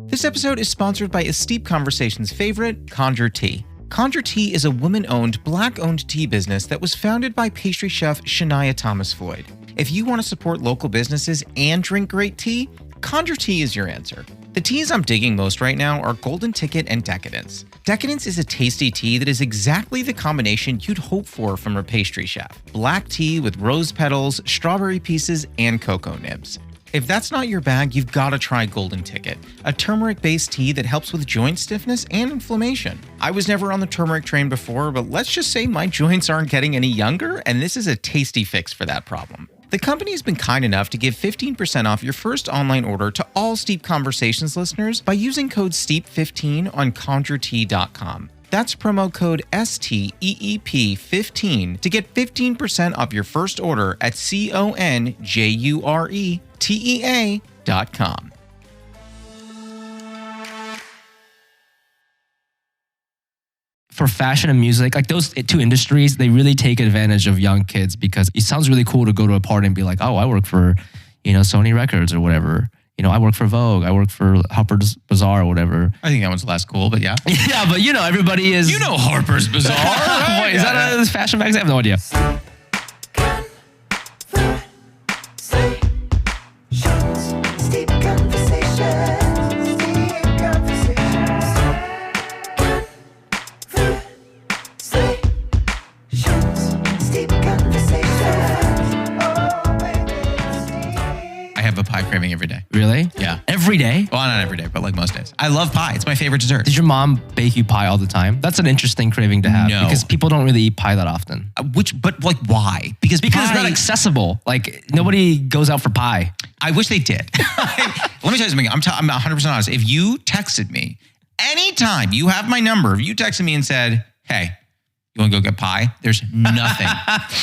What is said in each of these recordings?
This episode is sponsored by Esteep Conversations' favorite, Conjure Tea. Conjure Tea is a woman-owned, black-owned tea business that was founded by pastry chef Shania Thomas-Floyd. If you want to support local businesses and drink great tea, Conjure Tea is your answer. The teas I'm digging most right now are Golden Ticket and Decadence. Decadence is a tasty tea that is exactly the combination you'd hope for from a pastry chef. Black tea with rose petals, strawberry pieces, and cocoa nibs. If that's not your bag, you've got to try Golden Ticket, a turmeric-based tea that helps with joint stiffness and inflammation. I was never on the turmeric train before, but let's just say my joints aren't getting any younger, and this is a tasty fix for that problem. The company has been kind enough to give 15% off your first online order to all Steep Conversations listeners by using code STEEP15 on conjuretea.com. That's promo code STEEP15 to get 15% off your first order at conjuretea.com. For fashion and music, like those two industries, they really take advantage of young kids because it sounds really cool to go to a party and be like, oh, I work for, Sony Records or whatever. I work for Vogue. I work for Harper's Bazaar or whatever. I think that one's less cool, but yeah. Yeah, but everybody is... You know Harper's Bazaar, right? Wait, is that a fashion magazine? I have no idea. A pie craving every day. Really? Yeah. Every day? Well, not every day, but like most days. I love pie. It's my favorite dessert. Did your mom bake you pie all the time? That's an interesting craving to have. No. Because people don't really eat pie that often. But why? Because it's not accessible. Like nobody goes out for pie. I wish they did. Let me tell you something. I'm 100% honest. If you texted me anytime, you have my number. If you texted me and said, hey, you want to go get pie? There's nothing.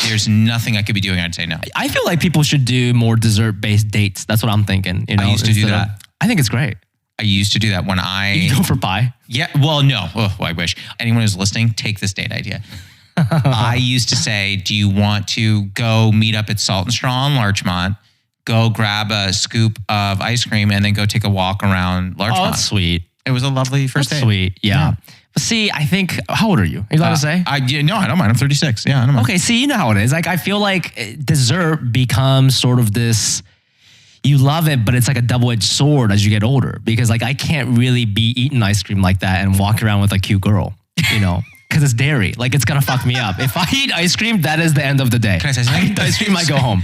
There's nothing I could be doing. I'd say no. I feel like people should do more dessert-based dates. That's what I'm thinking. I used to do that. I think it's great. I used to do that when You go for pie? Yeah. Well, no. Oh, I wish. Anyone who's listening, take this date idea. I used to say, do you want to go meet up at Salt and Straw in Larchmont, go grab a scoop of ice cream, and then go take a walk around Larchmont? Oh, that's sweet. It was a lovely first date. Sweet. Yeah. See, I think, how old are you? Are you allowed to say? No, I don't mind. I'm 36. Yeah, I don't mind. Okay, see, you know how it is. Like, I feel like dessert becomes sort of this, you love it, but it's like a double-edged sword as you get older. Because like, I can't really be eating ice cream like that and walk around with a cute girl, because it's dairy. Like, it's going to fuck me up. If I eat ice cream, that is the end of the day. Can I say something? I eat ice cream, I go home.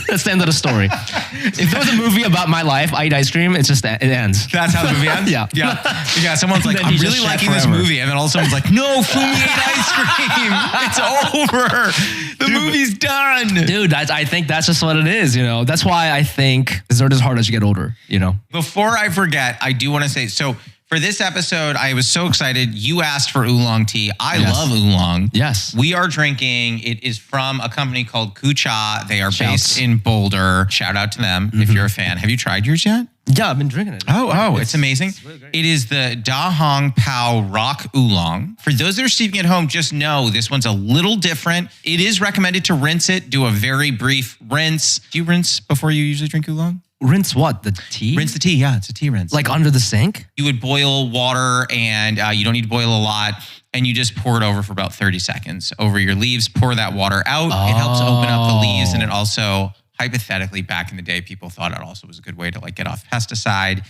That's the end of the story. If there was a movie about my life, I eat ice cream, it ends. That's how the movie ends? Yeah. Yeah, someone's like, I'm really liking this movie. And then all of a sudden someone's like, no, Fumi ate ice cream. It's over. The movie's done. Dude, I think that's just what it is, That's why I think dessert is hard as you get older, Before I forget, I do want to say, so for this episode, I was so excited. You asked for Oolong tea. I love Oolong. Yes. We are drinking. It is from a company called Kucha. They are based in Boulder. Shout out to them if you're a fan. Have you tried yours yet? Yeah, I've been drinking it. It's amazing. It's really great. It is the Da Hong Pao Rock Oolong. For those that are steeping at home, just know this one's a little different. It is recommended to rinse it. Do a very brief rinse. Do you rinse before you usually drink Oolong? Rinse what? The tea? Rinse the tea, yeah. It's a tea rinse. Like under the sink? You would boil water and you don't need to boil a lot. And you just pour it over for about 30 seconds over your leaves. Pour that water out. It helps open up the leaves. And it also, hypothetically, back in the day, people thought it also was a good way to get off pesticide.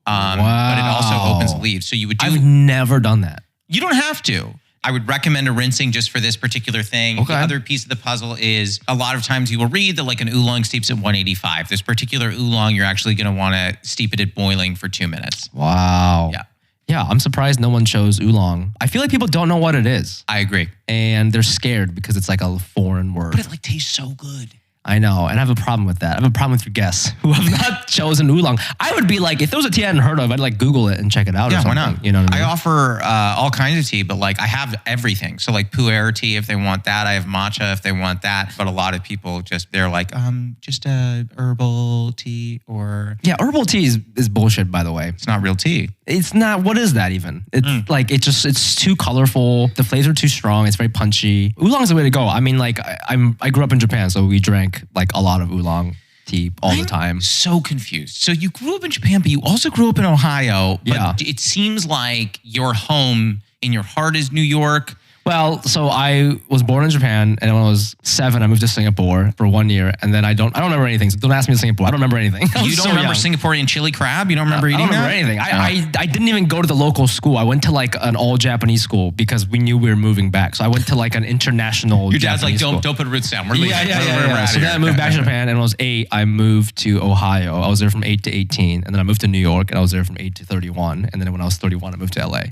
But it also opens leaves. So you would do... I've never done that. You don't have to. I would recommend a rinsing just for this particular thing. Okay. The other piece of the puzzle is a lot of times you will read that an Oolong steeps at 185. This particular Oolong, you're actually going to want to steep it at boiling for 2 minutes. Wow. Yeah. Yeah, I'm surprised no one chose Oolong. I feel like people don't know what it is. I agree. And they're scared because it's like a foreign word. But it tastes so good. I know, and I have a problem with that. I have a problem with your guests who have not chosen Oolong. I would be like, if there was a tea I hadn't heard of, I'd Google it and check it out or something. Yeah, why not? You know what I mean? I offer all kinds of tea, but I have everything. So pu'er tea if they want that. I have matcha if they want that. But a lot of people they're like, just a herbal tea or... Yeah, herbal tea is bullshit, by the way. It's not real tea. It's not. What is that even? It's it's too colorful. The flavors are too strong. It's very punchy. Oolong is the way to go. I mean, I grew up in Japan, so we drank a lot of Oolong. tea all the time. So confused. So you grew up in Japan, but you also grew up in Ohio. But Yeah. it seems like your home in your heart is New York. Well, so I was born in Japan, and when I was 7, I moved to Singapore for 1 year, and then I don't remember anything. So don't ask me to Singapore. I don't remember anything. You don't remember Singaporean chili crab? You don't remember eating that? I don't remember anything. I didn't even go to the local school. I went to like an all Japanese school because we knew we were moving back. So I went to like an international. Your dad's Japanese like, school. don't put roots down. We're leaving. Yeah. So then I moved back to Japan, and when I was 8, I moved to Ohio. I was there from 8 to 18, and then I moved to New York, and I was there from 8 to 31, and then when I was 31, I moved to LA.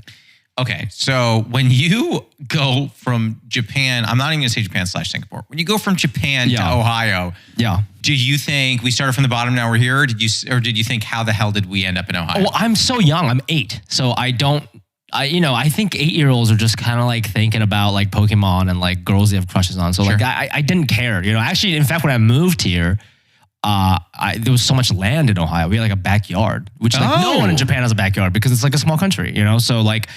Okay, so when you go from Japan, I'm not even going to say Japan / Singapore. When you go from Japan to Ohio, do you think we started from the bottom, now we're here? Or did you think, how the hell did we end up in Ohio? Well, I'm so young. I'm 8, so I think 8-year-olds are just kind of like thinking about like Pokemon and like girls they have crushes on. So like I didn't care. Actually, in fact, when I moved here, there was so much land in Ohio. We had like a backyard, which like no one in Japan has a backyard because it's like a small country, So like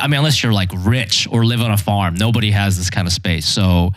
unless you're like rich or live on a farm, nobody has this kind of space. So,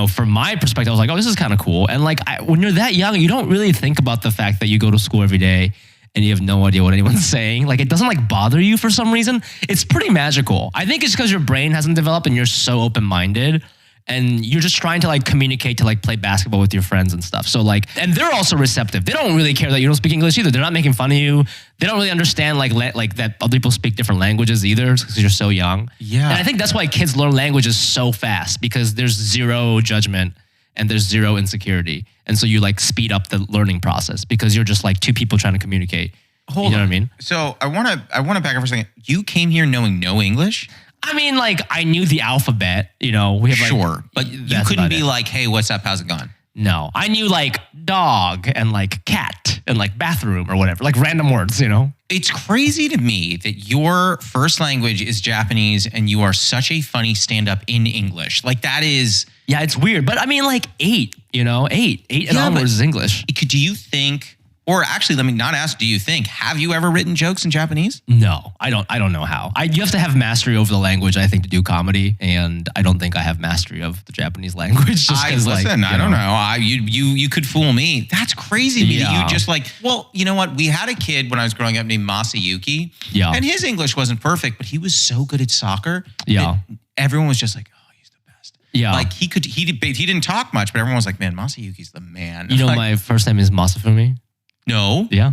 from my perspective, I was like, oh, this is kind of cool. And like when you're that young, you don't really think about the fact that you go to school every day and you have no idea what anyone's saying. Like it doesn't like bother you for some reason. It's pretty magical. I think it's because your brain hasn't developed and you're so open-minded. And you're just trying to like communicate to like play basketball with your friends and stuff. So like, and they're also receptive. They don't really care that you don't speak English either. They're not making fun of you. They don't really understand like that other people speak different languages either because you're so young. Yeah. And I think that's why kids learn languages so fast because there's zero judgment and there's zero insecurity. And so you like speed up the learning process because you're just like two people trying to communicate. You know what I mean? So I want to back up for a second. You came here knowing no English? I mean, like, I knew the alphabet, we have like... but you couldn't be like, hey, what's up, how's it going? No. I knew, like, dog and, like, cat and, like, bathroom or whatever. Like, random words, It's crazy to me that your first language is Japanese and you are such a funny stand-up in English. Like, that is... Yeah, it's weird. But, I mean, like, 8, 8 and onwards is English. Do you think... Or actually, let me not ask, do you think, have you ever written jokes in Japanese? No, I don't know how. You have to have mastery over the language, I think, to do comedy. And I don't think I have mastery of the Japanese language. I don't know. You could fool me. That's crazy to me that you just like, well, you know what? We had a kid when I was growing up named Masayuki. Yeah. And his English wasn't perfect, but he was so good at soccer. Yeah. Everyone was just like, oh, he's the best. Yeah. Like he didn't talk much, but everyone was like, man, Masayuki's the man. My first name is Masafumi. No. Yeah.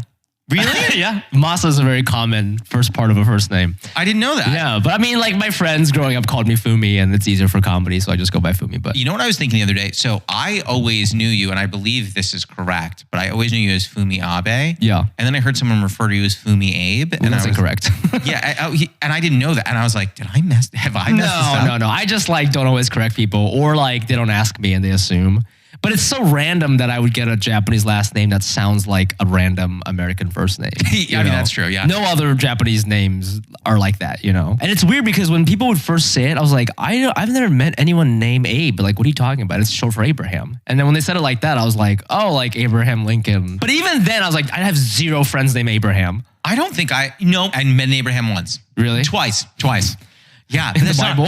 Really? Yeah. Masa is a very common first part of a first name. I didn't know that. Yeah. But I mean, like my friends growing up called me Fumi and it's easier for comedy. So I just go by Fumi. But you know what I was thinking the other day? So I always knew you, and I believe this is correct, but I always knew you as Fumi Abe. Yeah. And then I heard someone refer to you as Fumi Abe. And that's incorrect. Yeah. And I didn't know that. And I was like, have I messed this up? No. I just like don't always correct people or like they don't ask me and they assume. But it's so random that I would get a Japanese last name that sounds like a random American first name. I mean, that's true, yeah. No other Japanese names are like that, And it's weird because when people would first say it, I was like, I've never met anyone named Abe. Like, what are you talking about? It's short for Abraham. And then when they said it like that, I was like, oh, like Abraham Lincoln. But even then, I was like, I have 0 friends named Abraham. I don't think I met an Abraham once. Really? Twice. Yeah, in the Bible.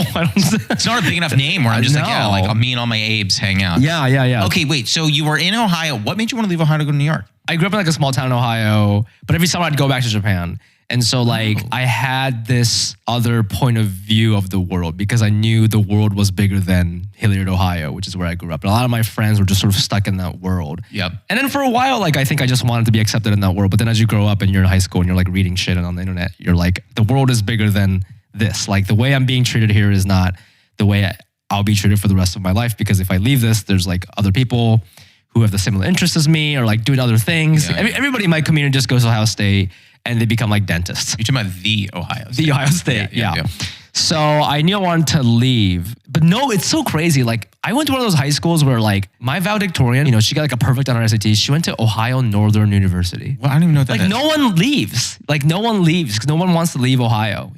It's not a big enough name where I'm just like me and all my Abes hang out. Yeah. Okay, wait. So you were in Ohio. What made you want to leave Ohio to go to New York? I grew up in like a small town in Ohio, but every summer I'd go back to Japan. And so like I had this other point of view of the world because I knew the world was bigger than Hilliard, Ohio, which is where I grew up. And a lot of my friends were just sort of stuck in that world. Yep. And then for a while, like I think I just wanted to be accepted in that world. But then as you grow up and you're in high school and you're like reading shit on the internet, you're like, the world is bigger than this. Like the way I'm being treated here is not the way I'll be treated for the rest of my life, because if I leave this, there's like other people who have the similar interests as me or like doing other things. Yeah. Everybody in my community just goes to Ohio State and they become like dentists. You're talking about the Ohio State. The Ohio State, yeah. Yeah. So I knew I wanted to leave, but no, it's so crazy. Like I went to one of those high schools where like my valedictorian, she got like a perfect on her SAT. She went to Ohio Northern University. Well, I don't even know what that is. No one leaves. Like no one leaves because no one wants to leave Ohio,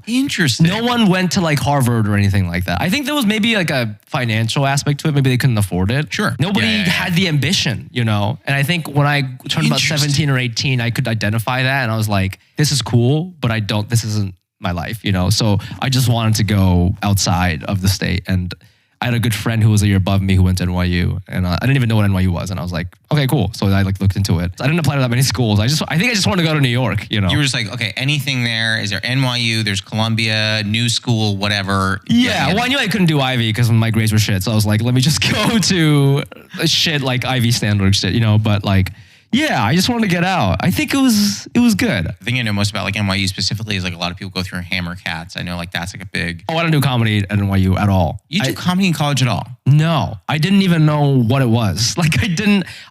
Interesting. No one went to like Harvard or anything like that. I think there was maybe like a financial aspect to it. Maybe they couldn't afford it. Sure. Nobody had the ambition, And I think when I turned about 17 or 18, I could identify that. And I was like, this is cool, but this isn't my life, So I just wanted to go outside of the state. And I had a good friend who was a year above me who went to NYU, and I didn't even know what NYU was, and I was like, okay, cool. So I like looked into it. I didn't apply to that many schools. I think I just wanted to go to New York. You know, You were just like, okay, anything there? Is there NYU? There's Columbia, New School, whatever. yeah. Well, I knew I couldn't do Ivy because my grades were shit. So I was like, let me just go to shit like Ivy standard shit, you know. But like, yeah, I just wanted to get out. I think it was good. The thing I know most about like NYU specifically is like a lot of people go through Hammer Cats. I know like that's like a big. I don't do comedy at NYU at all. You do comedy in college at all? No, I didn't even know what it was. Like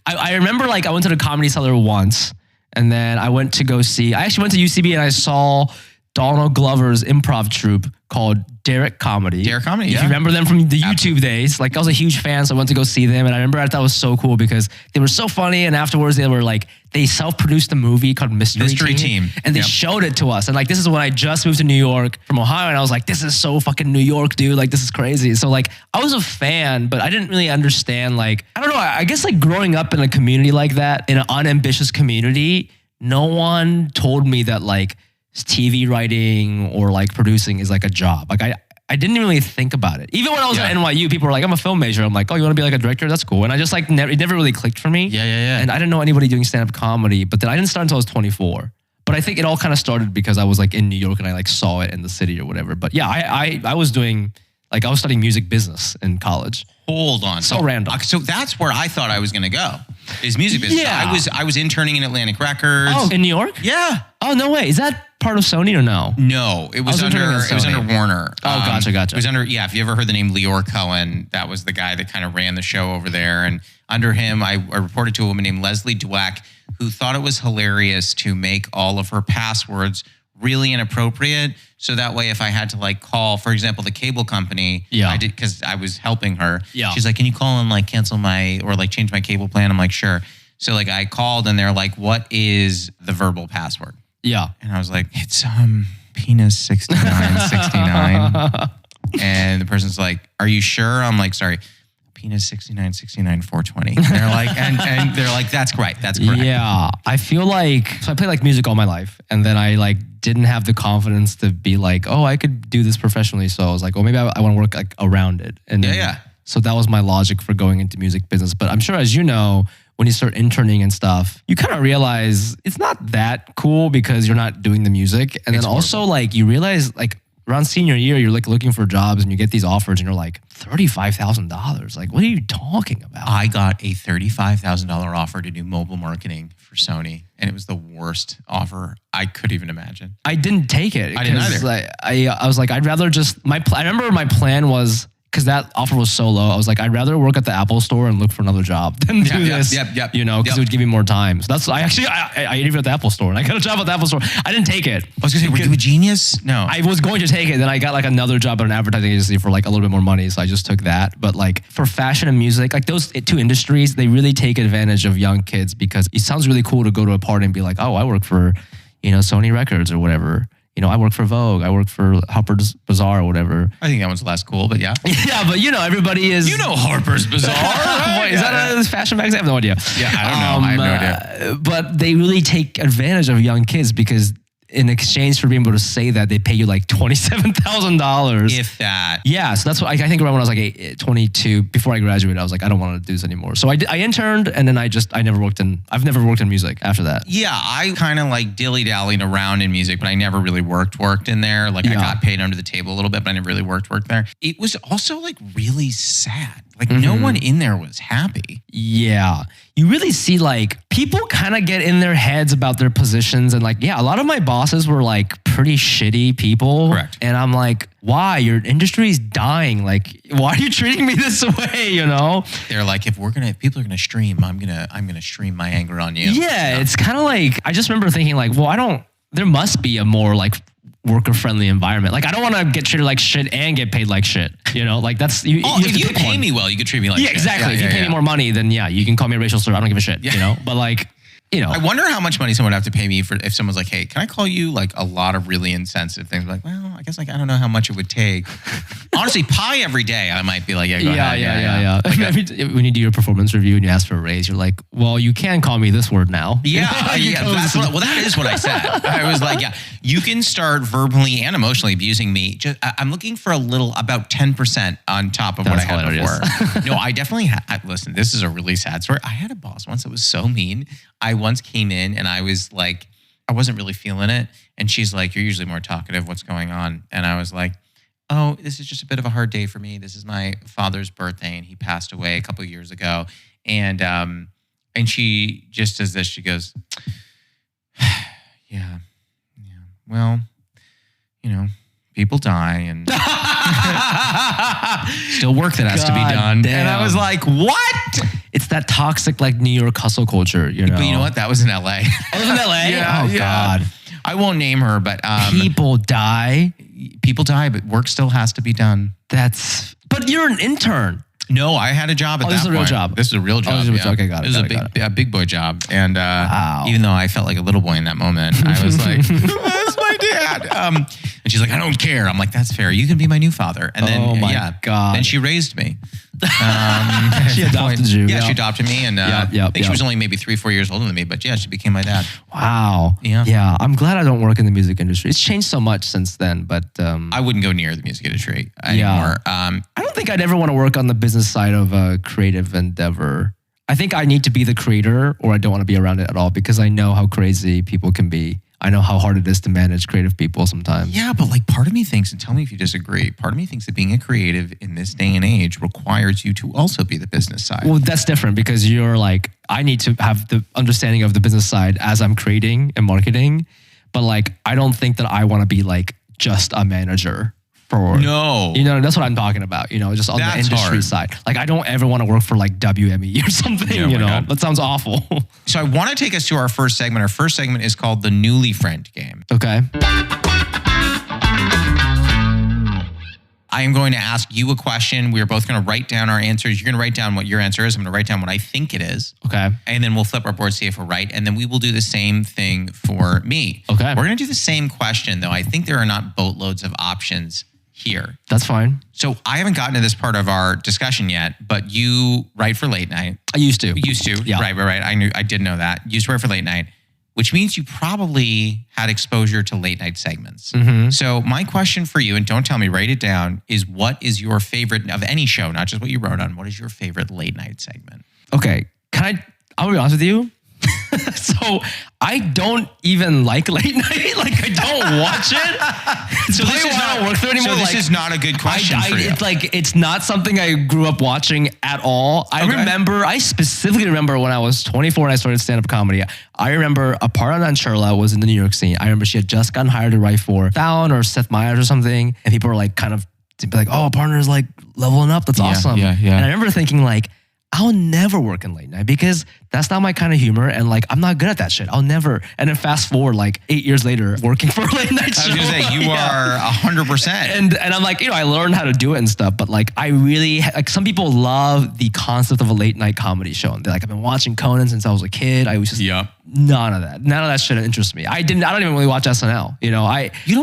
I remember like I went to the Comedy Cellar once, and then I went to go see, I actually went to UCB and I saw Donald Glover's improv troupe called Derek Comedy. Derek Comedy, If you remember them from the YouTube days, like I was a huge fan, so I went to go see them. And I remember I thought it was so cool because they were so funny. And afterwards they were like, they self-produced a movie called Mystery Team. And they showed it to us. And like, this is when I just moved to New York from Ohio. And I was like, this is so fucking New York, dude. Like, this is crazy. So like, I was a fan, but I didn't really understand, like, I don't know. I guess like growing up in a community like that, in an unambitious community, no one told me that like, TV writing or like producing is like a job. Like I didn't really think about it. Even when I was at NYU, people were like, I'm a film major. I'm like, oh, you want to be like a director? That's cool. And I just like, it never really clicked for me. Yeah. And I didn't know anybody doing stand-up comedy, but then I didn't start until I was 24. But I think it all kind of started because I was like in New York and I like saw it in the city or whatever. But yeah, I was doing, like I was studying music business in college. Hold on. So random. So that's where I thought I was going to go, is music business. Yeah. I was interning in Atlantic Records. Oh, in New York? Yeah. Oh, no way. Is that part of Sony or no? No, it was under Warner. Oh, gotcha. It was under, if you ever heard the name Lior Cohen, that was the guy that kind of ran the show over there. And under him, I reported to a woman named Leslie Dweck, who thought it was hilarious to make all of her passwords really inappropriate. So that way, if I had to like call, for example, the cable company, I did, because I was helping her. Yeah. She's like, can you call and like cancel or like change my cable plan? I'm like, sure. So like I called and they're like, what is the verbal password? Yeah. And I was like, it's penis 6969. And the person's like, are you sure? I'm like, sorry, penis 6969 420. And they're like, and they're like, that's right. That's correct. Yeah. I feel like, so I played like music all my life. And then I like didn't have the confidence to be like, oh, I could do this professionally. So I was like, well, maybe I want to work like around it. And then, so that was my logic for going into music business. But I'm sure, as you know, when you start interning and stuff, you kind of realize it's not that cool because you're not doing the music. And then also like you realize like around senior year, you're like looking for jobs and you get these offers and you're like, $35,000. Like, what are you talking about? I got a $35,000 offer to do mobile marketing for Sony. And it was the worst offer I could even imagine. I didn't take it. I didn't either. Like, I was like, I'd rather just, I remember my plan was, because that offer was so low, I was like, I'd rather work at the Apple store and look for another job than do this. You know, because it would give me more time. So that's, I interviewed at the Apple store and I got a job at the Apple store. I didn't take it. I was going to say, were you a genius? No. I was going to take it. Then I got like another job at an advertising agency for like a little bit more money. So I just took that. But like for fashion and music, like those two industries, they really take advantage of young kids because it sounds really cool to go to a party and be like, oh, I work for, you know, Sony Records or whatever. You know, I work for Vogue. I work for Harper's Bazaar or whatever. I think that one's less cool, but yeah. Yeah, but you know, everybody is... You know Harper's Bazaar. Right? Is that a fashion magazine? I have no idea. Yeah, I don't know. I have no idea. But they really take advantage of young kids because in exchange for being able to say that, they pay you like $27,000. If that. Yeah, so that's what I think around when I was like 22, before I graduated, I was like, I don't want to do this anymore. So I interned and then I've never worked in music after that. Yeah, I kind of like dilly-dallied around in music, but I never really worked in there. Like I got paid under the table a little bit, but I never really worked there. It was also like really sad. Like no one in there was happy. Yeah. You really see like people kind of get in their heads about their positions and like, yeah, a lot of my bosses were like pretty shitty people. Correct. And I'm like, why? Your industry is dying. Like, why are you treating me this way? You know? They're like, if people are gonna stream, I'm gonna stream my anger on you. Yeah. It's kind of like, I just remember thinking like, well, there must be a more like worker-friendly environment. Like, I don't want to get treated like shit and get paid like shit. You know, like that's you. If you pay me well, you could treat me like shit. Exactly. If you pay me more money, then yeah, you can call me a racial slur. I don't give a shit. You know, but like, I wonder how much money someone would have to pay me for if someone's like, hey, can I call you like a lot of really insensitive things? I'm like, well, I guess like I don't know how much it would take. Honestly, pie every day, I might be like, yeah, go ahead. Yeah. Like, when you do your performance review and you ask for a raise, you're like, well, you can call me this word now. Yeah, that is what I said. I was like, yeah, you can start verbally and emotionally abusing me. I'm looking for about 10% on top of what I had before. No, I definitely had. Listen, this is a really sad story. I had a boss once that was so mean. I once came in and I was like, I wasn't really feeling it. And she's like, you're usually more talkative. What's going on? And I was like, oh, this is just a bit of a hard day for me. This is my father's birthday and he passed away a couple of years ago. And she just does this. She goes, yeah. Well, people die and still work that has to be done. Damn. And I was like, what? It's that toxic like New York hustle culture, But you know what? That was in LA. Oh, it was in LA? Yeah, God. I won't name her, but people die. People die, but work still has to be done. But you're an intern. No, I had a job at that point. This is a real job. This is a real job. Okay, got it. This is a big boy job. And even though I felt like a little boy in that moment, I was like, that's my dad. And she's like, I don't care. I'm like, that's fair. You can be my new father. And then, God. Then she raised me. She adopted you. Yeah, she adopted me. And I think she was only maybe 3-4 years older than me. But yeah, she became my dad. Wow. Yeah. I'm glad I don't work in the music industry. It's changed so much since then. But I wouldn't go near the music industry anymore. I don't think I'd ever want to work on the business side of a creative endeavor. I think I need to be the creator or I don't want to be around it at all because I know how crazy people can be. I know how hard it is to manage creative people sometimes. Yeah, but like part of me thinks, and tell me if you disagree, part of me thinks that being a creative in this day and age requires you to also be the business side. Well, that's different because you're like, I need to have the understanding of the business side as I'm creating and marketing. But like, I don't think that I want to be like just a manager. No. That's what I'm talking about, just on the industry side. Like, I don't ever want to work for like WME or something, God. That sounds awful. So I want to take us to our first segment. Our first segment is called the Newly Friend Game. Okay. I am going to ask you a question. We are both going to write down our answers. You're going to write down what your answer is. I'm going to write down what I think it is. Okay. And then we'll flip our board, see if we're right. And then we will do the same thing for me. Okay. We're going to do the same question, though. I think there are not boatloads of options here. That's fine. So I haven't gotten to this part of our discussion yet, but you write for late night. I used to. Yeah. Right. I did know that. You used to write for late night, which means you probably had exposure to late night segments. Mm-hmm. So my question for you, and don't tell me, write it down, is what is your favorite of any show, not just what you wrote on, what is your favorite late night segment? Okay. I'll be honest with you. So I don't even like late night. Like I don't watch it. So this is not work there anymore. So this is not a good question for you. It's not something I grew up watching at all. I specifically remember when I was 24 and I started stand-up comedy. I remember a part on Sherla was in the New York scene. I remember she had just gotten hired to write for Fallon or Seth Meyers or something, and people were like kind of like, "Oh, a partner's like leveling up. That's awesome." Yeah. And I remember thinking like, I'll never work in late night because that's not my kind of humor. And like, I'm not good at that shit. I'll never. And then fast forward like 8 years later, working for a late night show. I was going to say, you are 100%. And I'm like, I learned how to do it and stuff. But like, I really, like some people love the concept of a late night comedy show. And they're like, I've been watching Conan since I was a kid. I was just, none of that shit interests me. I don't even really watch SNL. You don't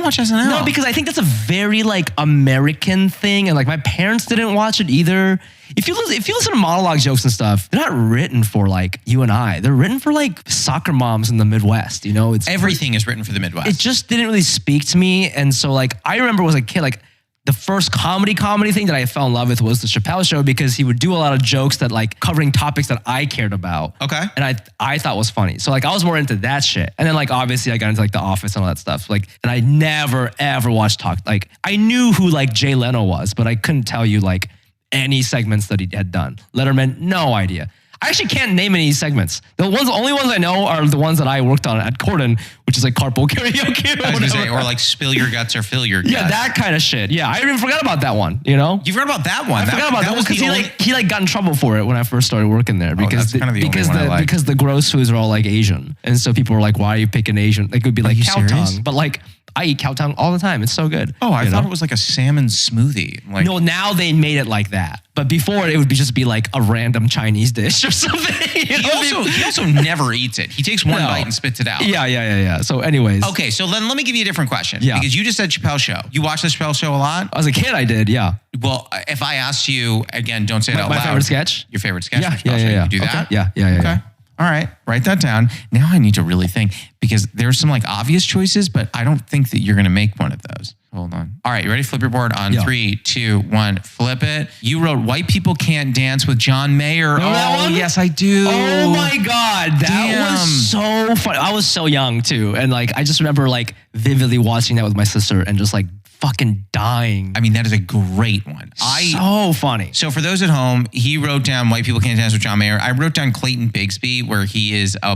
watch SNL? No, because I think that's a very like American thing. And like my parents didn't watch it either. If you listen to monologue jokes and stuff, they're not written for like you and I. They're written for like soccer moms in the Midwest. Everything is written for the Midwest. It just didn't really speak to me. And so like I remember as a kid, like the first comedy thing that I fell in love with was the Chappelle Show because he would do a lot of jokes that like covering topics that I cared about. Okay. And I thought was funny. So like I was more into that shit. And then like obviously I got into like The Office and all that stuff. Like, and I never ever watched talk. Like I knew who like Jay Leno was, but I couldn't tell you like any segments that he had done. Letterman, no idea. I actually can't name any segments. The only ones I know are the ones that I worked on at Corden, which is like carpool karaoke. I was gonna say, or like spill your guts or fill your guts. Yeah, that kind of shit. Yeah, I even forgot about that one. You forgot about that one. I forgot about that one because he got in trouble for it when I first started working there because because the gross foods are all like Asian, and so people were like, "Why are you picking Asian?" Like it would be like cow tongue, but like I eat cow tongue all the time. It's so good. Oh, I thought it was like a salmon smoothie. Like, no, now they made it like that. But before it would just be like a random Chinese dish or something. He also never eats it. He takes one bite and spits it out. Yeah. So anyways. Okay, so then let me give you a different question. Yeah. Because you just said Chappelle Show. You watch the Chappelle Show a lot? As a kid, I did, yeah. Well, if I asked you, again, don't say it out loud. My favorite sketch? Your favorite sketch? Yeah, from Chappelle Show. You do that? Okay. Yeah. Okay. All right, write that down. Now I need to really think because there's some like obvious choices, but I don't think that you're going to make one of those. Hold on. All right, you ready? Flip your board on 3, 2, 1. Flip it. You wrote "White People Can't Dance" with John Mayer. Remember that one? Yes, I do. Oh my God, that was so funny. I was so young too, and like I just remember like vividly watching that with my sister and just like fucking dying. I mean, that is a great one. So funny. So for those at home, he wrote down "White People Can't Dance" with John Mayer. I wrote down Clayton Bigsby, where he is a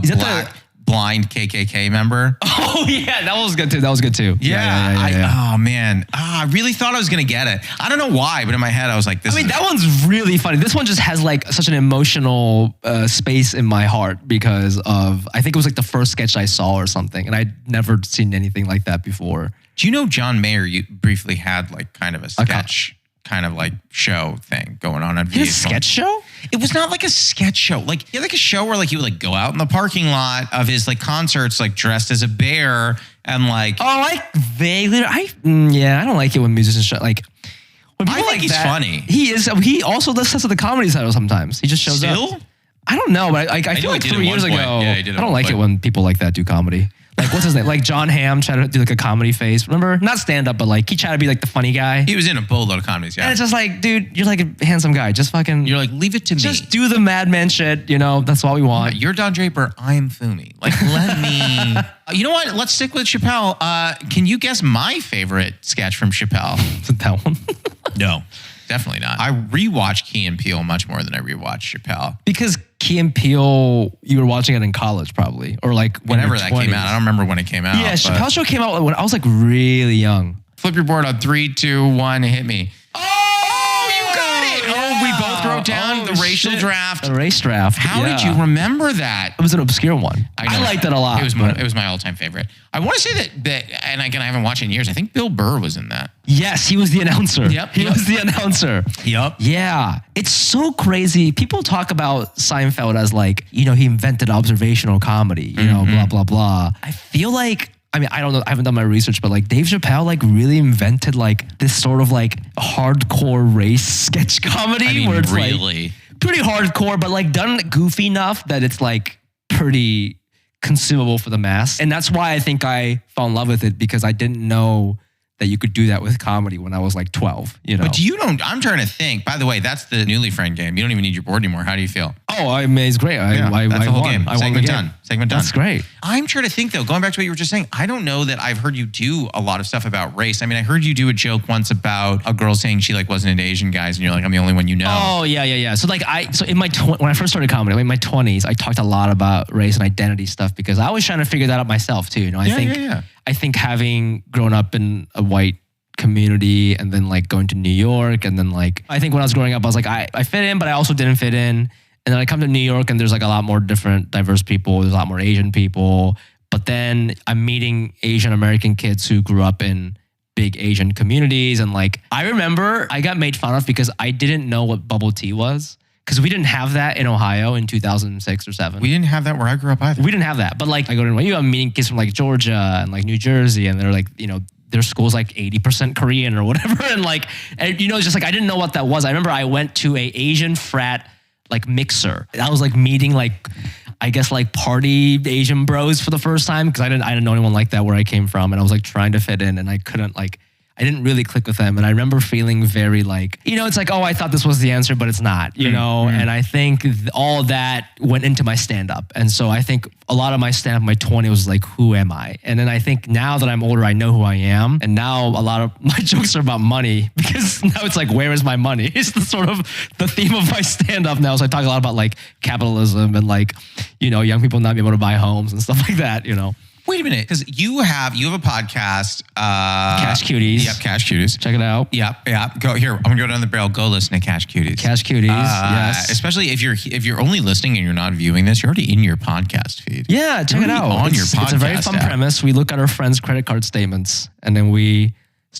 blind KKK member. Oh yeah, that was good too. Yeah. Oh man, I really thought I was gonna get it. I don't know why, but in my head I was like, "This." I mean, that one's really funny. This one just has like such an emotional space in my heart because of I think it was like the first sketch I saw or something, and I'd never seen anything like that before. Do you know John Mayer? You briefly had like kind of a sketch, kind of like show thing going on VH1. A sketch show? It was not like a sketch show. Like he had like a show where like he would like go out in the parking lot of his like concerts, like dressed as a bear and like. Oh, I vaguely. I don't like it when musicians show like. When I think he's funny. He is. He also does stuff at the Comedy Cellar sometimes. He just shows up. I don't know, but I feel like 3 years ago. I don't like it when people like that do comedy. Like, what's his name? Like, John Hamm tried to do like a comedy face. Remember? Not stand up, but like, he tried to be like the funny guy. He was in a boatload of comedies, yeah. And it's just like, dude, you're like a handsome guy. Just fucking. You're like, leave it to me. Just do the madman shit. You know, that's what we want. You're Don Draper. I'm Fumi. Like, let me. You know what? Let's stick with Chappelle. Can you guess my favorite sketch from Chappelle? Is it that one? No. Definitely not. I rewatch Key and Peele much more than I rewatch Chappelle. Because Key and Peele, you were watching it in college probably, or like whenever that came out. I don't remember when it came out. Yeah, Chappelle Show came out when I was like really young. Flip your board on 3, 2, 1, hit me. Oh, you got it! Oh, we both wrote down the racial draft. The race draft. How did you remember that? It was an obscure one. I liked it a lot. It was my all-time favorite. I want to say that, and again, I haven't watched it in years. I think Bill Burr was in that. Yes, he was the announcer. He was the announcer. Yep. Yeah. It's so crazy. People talk about Seinfeld as like, you know, he invented observational comedy, you know, blah, blah, blah. I feel like, I mean, I don't know, I haven't done my research, but like Dave Chappelle like really invented like this sort of like hardcore race sketch comedy. I mean, where it's really? Like pretty hardcore, but like done goofy enough that it's like pretty consumable for the mass. And that's why I think I fell in love with it, because I didn't know that you could do that with comedy when I was like 12, you know. But I'm trying to think. By the way, that's the newly friend game. You don't even need your board anymore. How do you feel? Oh, I mean, it's great. That's the whole game. Segment done. That's great. I'm trying to think though, going back to what you were just saying, I don't know that I've heard you do a lot of stuff about race. I mean, I heard you do a joke once about a girl saying she like wasn't into Asian guys and you're like, I'm the only one you know. Oh, yeah. So like in my, when I first started comedy, in my 20s, I talked a lot about race and identity stuff because I was trying to figure that out myself too. You know, I think having grown up in a white community and then like going to New York and then like I think when I was growing up I was like I fit in but I also didn't fit in, and then I come to New York and there's like a lot more different diverse people, there's a lot more Asian people, but then I'm meeting Asian American kids who grew up in big Asian communities, and like I remember I got made fun of because I didn't know what bubble tea was, because we didn't have that in Ohio in 2006 or 7. We didn't have that where I grew up either. We didn't have that, but like I go to NYU, I'm meeting kids from like Georgia and like New Jersey, and they're like, you know, their school's like 80% Korean or whatever. And like, and you know, it's just like, I didn't know what that was. I remember I went to a Asian frat like mixer. I was like meeting like, I guess like party Asian bros for the first time. Cause I didn't know anyone like that where I came from. And I was like trying to fit in and I couldn't like, I didn't really click with them. And I remember feeling very like, you know, it's like, oh, I thought this was the answer, but it's not, you know? And I think all that went into my stand-up. And so I think a lot of my stand-up in my 20s was like, who am I? And then I think now that I'm older, I know who I am. And now a lot of my jokes are about money, because now it's like, where is my money? It's the sort of the theme of my stand-up now. So I talk a lot about like capitalism and like, you know, young people not being able to buy homes and stuff like that, you know? Wait a minute, because you have a podcast. Cash Cuties. Yep, Cash Cuties. Check it out. Yep. Go here. I'm gonna go down the barrel. Go listen to Cash Cuties. Cash Cuties. Yes. Especially if you're only listening and you're not viewing this, you're already in your podcast feed. Yeah, check it out. On your podcast. It's a very fun premise. We look at our friends' credit card statements and then we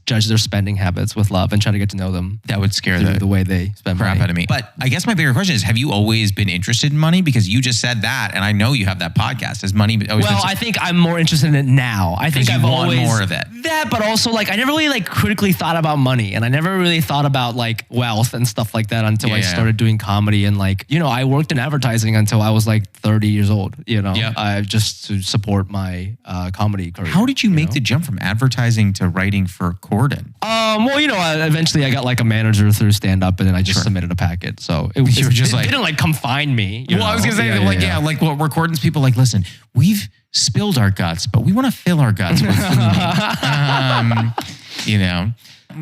judge their spending habits with love and try to get to know them. That would scare the way they spend crap money. out of me. But I guess my bigger question is, have you always been interested in money? Because you just said that, and I know you have that podcast. Has money always been... Well, I think I'm more interested in it now. I think I've always... more of it. That, but also like I never really like critically thought about money, and I never really thought about like wealth and stuff like that until I started doing comedy. And like, you know, I worked in advertising until I was like 30 years old, you know, just to support my comedy career. How did you make the jump from advertising to writing for Corden? Well, you know, eventually I got like a manager through stand-up, and then I just submitted a packet. So it didn't like confine me. Well, I was gonna say like what Cordon's people like. Listen, we've spilled our guts, but we want to fill our guts with Fumi. You know,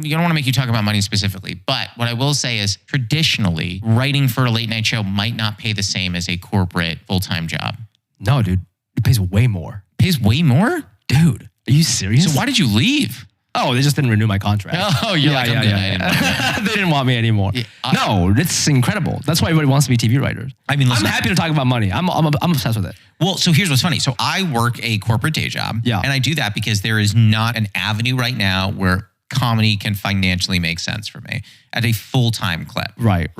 you don't want to make you talk about money specifically, but what I will say is traditionally, writing for a late night show might not pay the same as a corporate full-time job. No, dude, it pays way more. Pays way more, dude. Are you serious? So why did you leave? Oh, they just didn't renew my contract. Oh, you're like, I'm good. They didn't want me anymore. Yeah, no, it's incredible. That's why everybody wants to be TV writers. I mean, listen, I'm happy to talk about money. I'm obsessed with it. Well, so here's what's funny. So I work a corporate day job. Yeah. And I do that because there is not an avenue right now where comedy can financially make sense for me at a full-time clip. Right.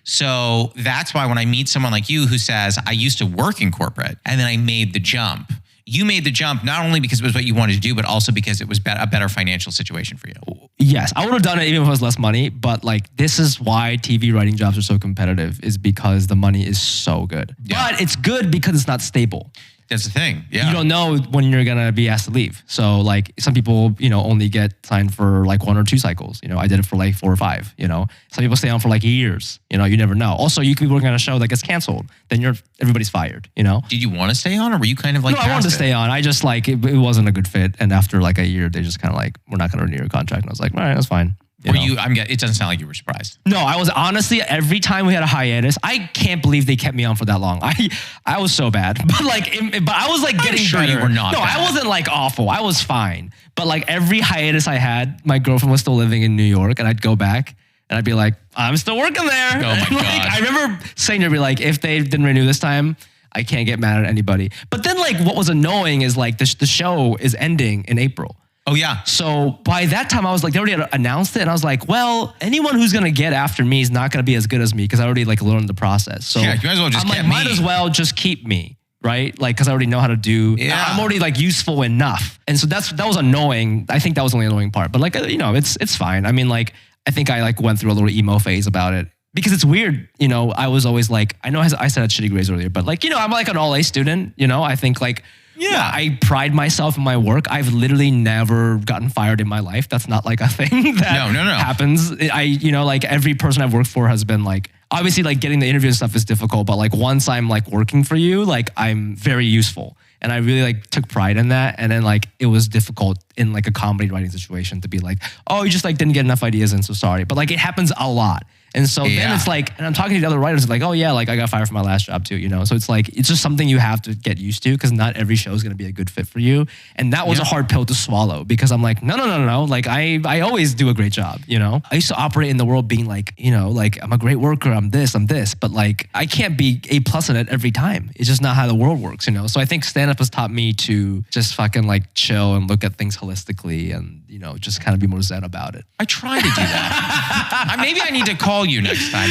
So that's why when I meet someone like you who says, I used to work in corporate and then I made the jump. You made the jump not only because it was what you wanted to do, but also because it was a better financial situation for you. Yes, I would have done it even if it was less money. But like, this is why TV writing jobs are so competitive, is because the money is so good. Yeah. But it's good because it's not stable. That's the thing. Yeah. You don't know when you're going to be asked to leave. So like some people, you know, only get signed for like 1 or 2 cycles. You know, I did it for like 4 or 5, you know. Some people stay on for like years. You know, you never know. Also, you could be working on a show that gets canceled. Then everybody's fired, you know. Did you want to stay on, or were you kind of like... No, I wanted to stay on. I just like, it wasn't a good fit. And after like a year, they just kind of like, we're not going to renew your contract. And I was like, all right, that's fine. It doesn't sound like you were surprised. No, I was honestly, every time we had a hiatus, I can't believe they kept me on for that long. I was so bad, but I was like getting better. You were not. No, bad. I wasn't like awful. I was fine. But like every hiatus I had, my girlfriend was still living in New York, and I'd go back and I'd be like, I'm still working there. Oh my God. I remember saying to her, like, if they didn't renew this time, I can't get mad at anybody. But then like what was annoying is like the show is ending in April. Oh, yeah. So by that time, I was like, they already had announced it. And I was like, well, anyone who's going to get after me is not going to be as good as me because I already like learned the process. So yeah, you might as well just I'm like, might as well just keep me, right? Like, because I already know how to do, I'm already like useful enough. And so that was annoying. I think that was the only annoying part. But like, you know, it's fine. I mean, like, I think I like went through a little emo phase about it. Because it's weird, you know, I was always like, I know I said I had shitty grades earlier, but like, you know, I'm like an all A student, you know, I think like, yeah, I pride myself in my work. I've literally never gotten fired in my life. That's not like a thing that happens. You know, like every person I've worked for has been like, obviously like getting the interview and stuff is difficult, but like once I'm like working for you, like I'm very useful. And I really like took pride in that. And then like, it was difficult in like a comedy writing situation to be like, oh, you just like didn't get enough ideas and so sorry. But like, it happens a lot. And so then it's like, and I'm talking to the other writers, like, oh yeah, like I got fired from my last job too, you know? So it's like, it's just something you have to get used to because not every show is going to be a good fit for you. And that was a hard pill to swallow because I'm like, no. Like I always do a great job, you know? I used to operate in the world being like, you know, like I'm a great worker, I'm this, but like I can't be A+ in it every time. It's just not how the world works, you know? So I think stand-up has taught me to just fucking like chill and look at things holistically and, you know, just kind of be more zen about it. I try to do that. Maybe I need to call you next time.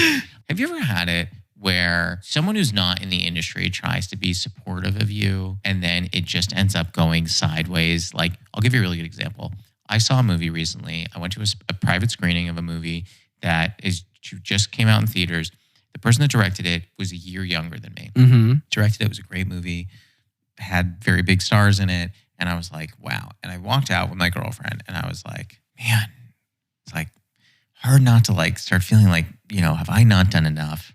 Have you ever had it where someone who's not in the industry tries to be supportive of you and then it just ends up going sideways? Like, I'll give you a really good example. I saw a movie recently. I went to a private screening of a movie that just came out in theaters. The person that directed it was a year younger than me. Mm-hmm. Directed it. It was a great movie. Had very big stars in it. And I was like, wow. And I walked out with my girlfriend and I was like, man, it's like hard not to like start feeling like, you know, have I not done enough?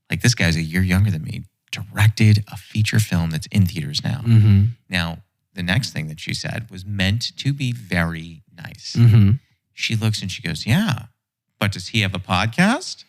Like this guy's a year younger than me, directed a feature film that's in theaters now. Mm-hmm. Now, the next thing that she said was meant to be very nice. Mm-hmm. She looks and she goes, yeah, but does he have a podcast?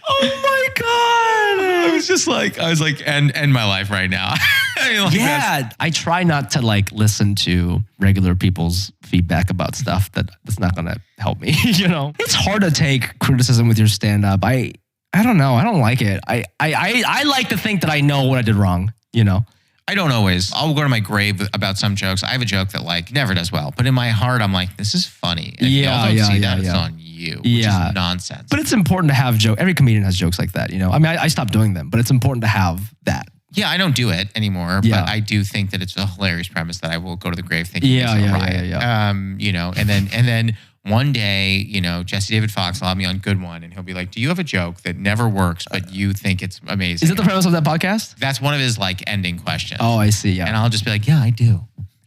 Oh my God. I was like, end my life right now. I mean, like, yeah, I try not to like listen to regular people's feedback about stuff that's not gonna help me. You know, it's hard to take criticism with your stand-up. I don't know. I don't like it. I like to think that I know what I did wrong. You know. I don't always. I'll go to my grave about some jokes. I have a joke that like never does well, but in my heart, I'm like, this is funny. And if y'all don't see that, it's on you, which is nonsense. But it's important to have jokes. Every comedian has jokes like that, you know? I mean, I stopped doing them, but it's important to have that. Yeah, I don't do it anymore, but I do think that it's a hilarious premise that I will go to the grave thinking it's a riot. You know, and then one day, you know, Jesse David Fox will have me on Good One and he'll be like, do you have a joke that never works, but you think it's amazing? Is it the premise of that podcast? That's one of his like ending questions. Oh, I see. Yeah. And I'll just be like, yeah, I do.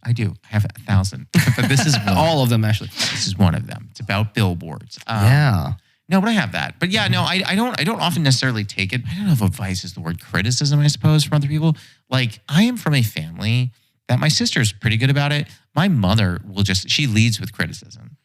I have 1,000, but this is one. All of them actually. This is one of them. It's about billboards. Yeah. No, but I have that. But yeah, no, I don't often necessarily take it. I don't know if advice is the word, criticism, I suppose, from other people. Like, I am from a family that my sister's pretty good about it. My mother she leads with criticism.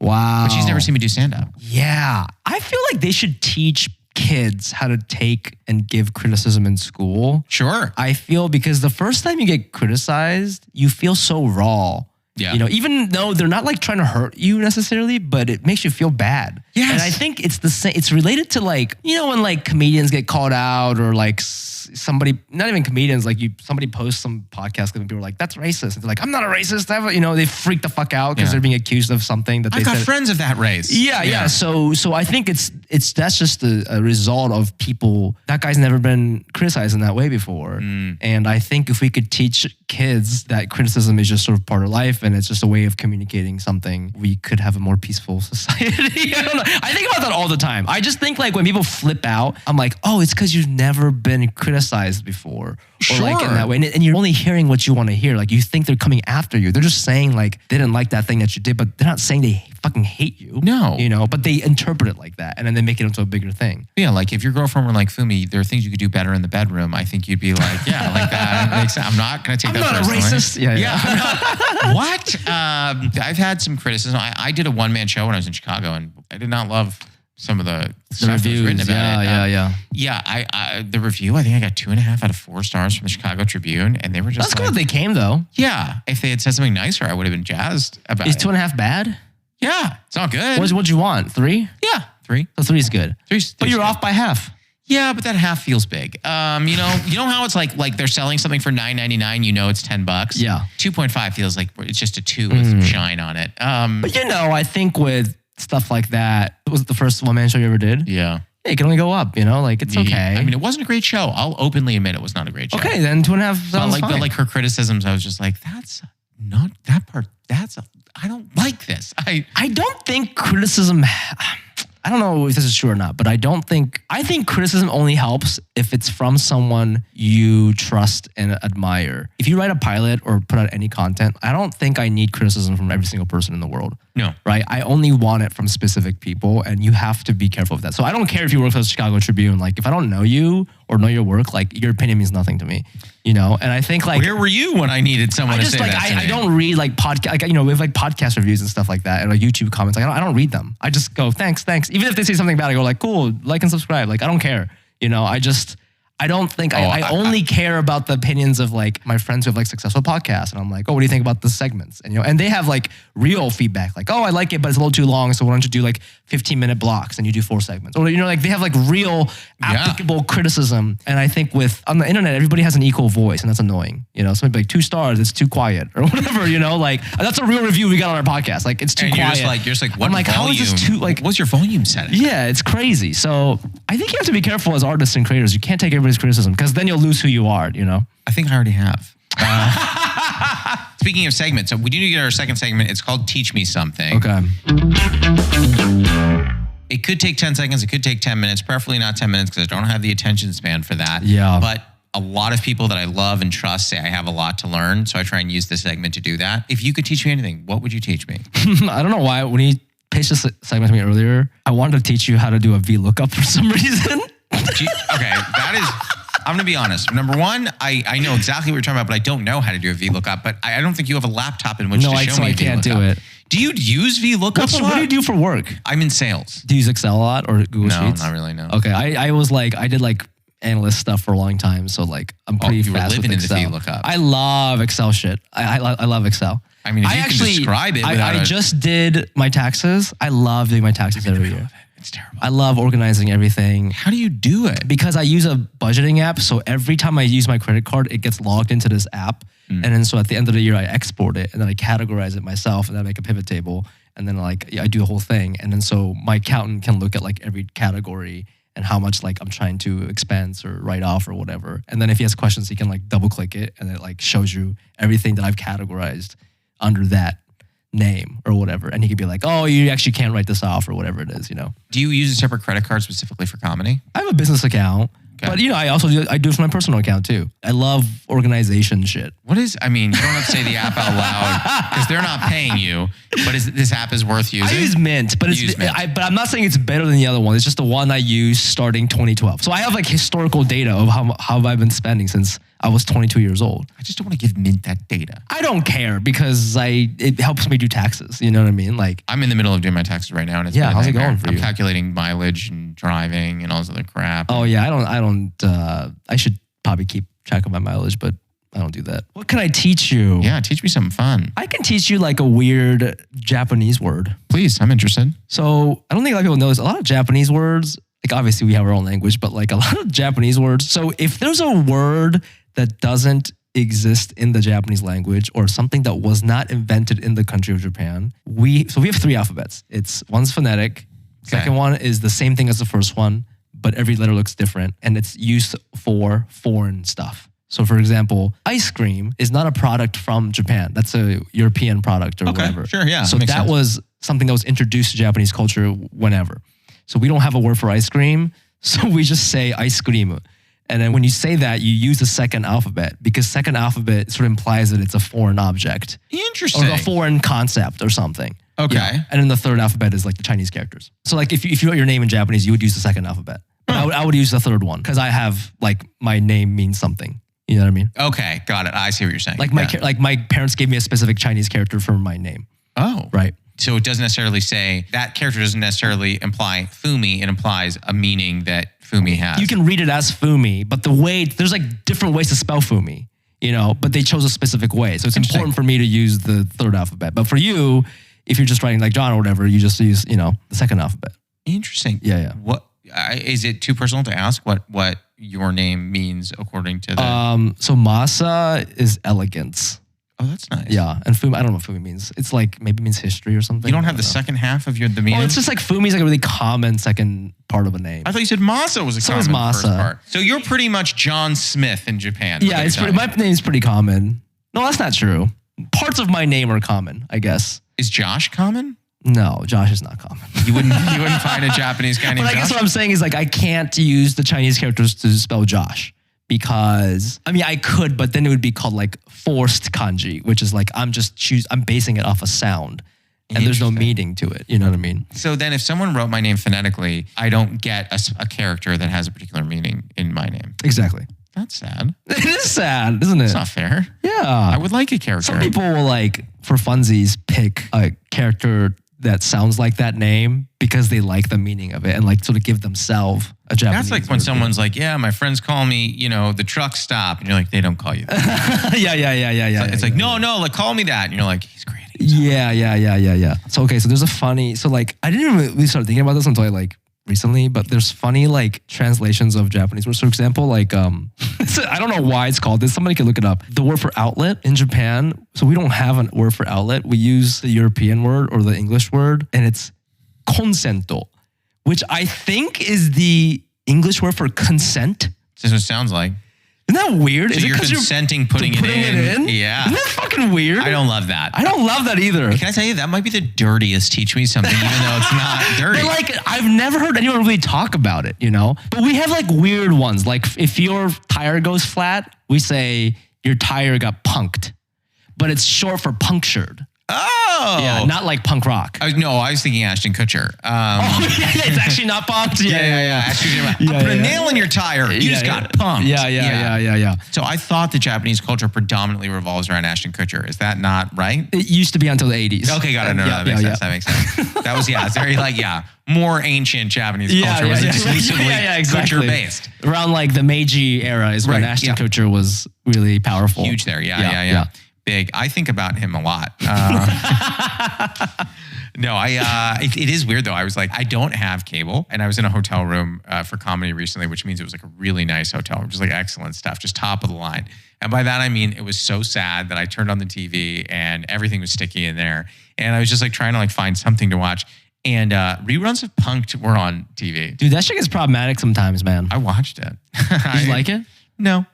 Wow. But she's never seen me do stand-up. Yeah. I feel like they should teach kids how to take and give criticism in school. Sure. I feel because the first time you get criticized, you feel so raw. Yeah. You know, even though they're not like trying to hurt you necessarily, but it makes you feel bad. Yes. And I think it's the same. It's related to like, you know, when like comedians get called out or like somebody, not even comedians, like somebody posts some podcast and people are like, that's racist. And they're like, I'm not a racist. You know, they freak the fuck out because they're being accused of something that I've got friends of that race. Yeah. So I think that's just a result of people. That guy's never been criticized in that way before. And I think if we could teach kids that criticism is just sort of part of life and it's just a way of communicating something, we could have a more peaceful society. I don't know. I think about that all the time. I just think like when people flip out, I'm like, oh, it's because you've never been criticized before. Or like in that way. And you're only hearing what you want to hear. Like you think they're coming after you. They're just saying like they didn't like that thing that you did, but they're not saying they fucking hate you. No. You know, but they interpret it like that and then they make it into a bigger thing. Yeah, like if your girlfriend were like, Fumi, there are things you could do better in the bedroom, I think you'd be like, yeah, like that makes sense. I'm not going to take that personally. I'm not a racist. Yeah. What? I've had some criticism. I did a one-man show when I was in Chicago and I did not love some of the stuff reviews, that was written about it. Yeah. I the review, I think I got 2.5 out of 4 stars from the Chicago Tribune, and they were just That's good they came though. Yeah. If they had said something nicer, I would have been jazzed about it. Is 2.5 bad? Yeah. It's all good. What'd you want? 3? Yeah. 3. So 3 is good. But you're good. off by half. Yeah, but that half feels big. You know how it's like they're selling something for $9.99, you know it's $10. Yeah. 2.5 feels like it's just a 2 with some shine on it. But you know, I think with stuff like that, was it the first one-man show you ever did? Yeah. It can only go up, you know, like it's okay. I mean, it wasn't a great show. I'll openly admit it was not a great show. Okay, then 2.5 sounds fine. But like her criticisms, I was just like, that's not that part. I don't like this. I don't think criticism, I don't know if this is true or not, but I think criticism only helps if it's from someone you trust and admire. If you write a pilot or put out any content, I don't think I need criticism from every single person in the world. No. Right? I only want it from specific people and you have to be careful of that. So I don't care if you work for the Chicago Tribune. Like if I don't know you or know your work, like your opinion means nothing to me. You know? And I think like... Where were you when I needed someone to say that to me? I don't read like podcast, like, you know, we have like podcast reviews and stuff like that and like YouTube comments. Like I don't read them. I just go, thanks. Even if they say something bad, I go like, cool, like and subscribe. Like I don't care. You know, I don't think I only care about the opinions of like my friends who have like successful podcasts. And I'm like, oh, what do you think about the segments? And, you know, and they have like real feedback. Like, oh, I like it, but it's a little too long. So why don't you do like 15-minute blocks and you do 4 segments? Or, you know, like they have like real applicable criticism. And I think on the internet, everybody has an equal voice and that's annoying. You know, somebody like 2 stars, it's too quiet or whatever, you know, like that's a real review we got on our podcast. Like it's too quiet. You're just like, what I'm like, volume? how is this too, like, what's your volume setting? Yeah, it's crazy. So I think you have to be careful as artists and creators. You can't take everybody's criticism because then you'll lose who you are, you know? I think I already have. Speaking of segments, so we do get our second segment. It's called Teach Me Something. Okay. It could take 10 seconds. It could take 10 minutes, preferably not 10 minutes because I don't have the attention span for that. Yeah. But a lot of people that I love and trust say I have a lot to learn. So I try and use this segment to do that. If you could teach me anything, what would you teach me? I don't know why. When you pitched this segment to me earlier, I wanted to teach you how to do a VLOOKUP for some reason. Okay, that is... I'm going to be honest. Number one, I know exactly what you're talking about, but I don't know how to do a VLOOKUP. But I don't think you have a laptop in which to show me a VLOOKUP. No, I can't do it. Do you use VLOOKUPs a lot? What do you do for work? I'm in sales. Do you use Excel a lot or Google Sheets? No, not really, no. Okay, I was like, I did like analyst stuff for a long time. So like I'm pretty you were fast living with in the Excel. VLOOKUP. I love Excel shit. I love Excel. I mean, if you can describe it without I just did my taxes. I love doing my taxes every year. It's terrible. I love organizing everything. How do you do it? Because I use a budgeting app. So every time I use my credit card, it gets logged into this app. And then so at the end of the year, I export it and then I categorize it myself and then I make a pivot table. And then like I do the whole thing. And then so my accountant can look at like every category and how much like I'm trying to expense or write off or whatever. And then if he has questions, he can like double click it and it like shows you everything that I've categorized under that name or whatever. And he could be like, oh, you actually can't write this off or whatever it is, you know. Do you use a separate credit card specifically for comedy? I have a business account. Okay. But, you know, I do it for my personal account too. I love organization shit. What is, I mean, you don't have to say the app out loud because they're not paying you, but this app is worth using? I use Mint, but but I'm not saying it's better than the other one. It's just the one I used starting 2012. So I have like historical data of how I've been spending since I was 22 years old. I just don't want to give Mint that data. I don't care because it helps me do taxes. You know what I mean? Like I'm in the middle of doing my taxes right now, and it's yeah, been a how's it nightmare. going for you? I'm calculating mileage and driving and all this other crap. Oh yeah, I should probably keep track of my mileage, but I don't do that. What can I teach you? Yeah, teach me something fun. I can teach you like a weird Japanese word. Please, I'm interested. So I don't think a lot of people know this. A lot of Japanese words, like obviously we have our own language, but like a lot of Japanese words. So if there's a word that doesn't exist in the Japanese language or something that was not invented in the country of Japan, we have 3 alphabets. One's phonetic. Second one is the same thing as the first one, but every letter looks different and it's used for foreign stuff. So for example, ice cream is not a product from Japan. That's a European product or whatever. Sure, yeah. So that was something that was introduced to Japanese culture whenever. So we don't have a word for ice cream. So we just say ice cream. And then when you say that, you use the second alphabet because second alphabet sort of implies that it's a foreign object. Interesting. Or a foreign concept or something. Okay. Yeah. And then the third alphabet is like the Chinese characters. So like if you wrote your name in Japanese, you would use the second alphabet. But I would use the third one because I have like my name means something. You know what I mean? Okay, got it. I see what you're saying. Like my parents gave me a specific Chinese character for my name. Oh. Right. So it doesn't necessarily say, that character doesn't necessarily imply Fumi. It implies a meaning that Fumi has. You can read it as Fumi, but there's like different ways to spell Fumi, you know, but they chose a specific way. So it's important for me to use the third alphabet. But for you, if you're just writing like John or whatever, you just use, you know, the second alphabet. Interesting. Yeah. What is it too personal to ask what your name means according to the... So Masa is elegance. Oh, that's nice. Yeah. And Fumi, I don't know what Fumi means. It's like, maybe it means history or something. You don't have the second half of the meaning? Oh, it's just like Fumi's like a really common second part of a name. I thought you said Masa was a common first part. So you're pretty much John Smith in Japan. Yeah, my name's pretty common. No, that's not true. Parts of my name are common, I guess. Is Josh common? No, Josh is not common. You wouldn't find a Japanese guy named Josh? But I guess what I'm saying is like I can't use the Chinese characters to spell Josh. Because, I mean, I could, but then it would be called like forced kanji, which is like I'm basing it off a sound and there's no meaning to it. You know what I mean? So then if someone wrote my name phonetically, I don't get a character that has a particular meaning in my name. Exactly. That's sad. It is sad, isn't it? It's not fair. Yeah. I would like a character. Some people will like, for funsies, pick a character that sounds like that name because they like the meaning of it and like sort of give themselves a Japanese. That's like when someone's like, yeah, my friends call me, you know, the truck stop. And you're like, they don't call you that. Yeah. It's like, no, like call me that. And you're like, he's creating. Yeah. So, okay. So there's I didn't really start thinking about this until I like recently, but there's funny like translations of Japanese words. For example, like, I don't know why it's called this. Somebody can look it up. The word for outlet in Japan. So we don't have a word for outlet. We use the European word or the English word and it's consento, which I think is the English word for consent. That's what it sounds like. Isn't that weird? So you're consenting putting it in? Yeah. Isn't that fucking weird? I don't love that. I don't love that either. Can I tell you, that might be the dirtiest teach me something, even though it's not dirty. But like, I've never heard anyone really talk about it, you know? But we have like weird ones. Like if your tire goes flat, we say your tire got punked. But it's short for punctured. Oh. Yeah, not like punk rock. No, I was thinking Ashton Kutcher. It's actually not punked. Yeah. Ashton Kutcher. I'll put a nail in your tire. You just got punked. Yeah. So I thought the Japanese culture predominantly revolves around Ashton Kutcher. Is that not right? It used to be until the 80s. Okay, got it. No, that makes sense. That makes sense. That was, it's very more ancient Japanese culture was exclusively Kutcher based. Around like the Meiji era is when Ashton Kutcher was really powerful. Huge there. Yeah. Big. I think about him a lot. It is weird though. I was like, I don't have cable, and I was in a hotel room for comedy recently, which means it was like a really nice hotel room, just like excellent stuff, just top of the line. And by that I mean it was so sad that I turned on the TV and everything was sticky in there, and I was just like trying to like find something to watch. And reruns of Punk'd were on TV. Dude, that shit gets problematic sometimes, man. I watched it. Did you like it? No.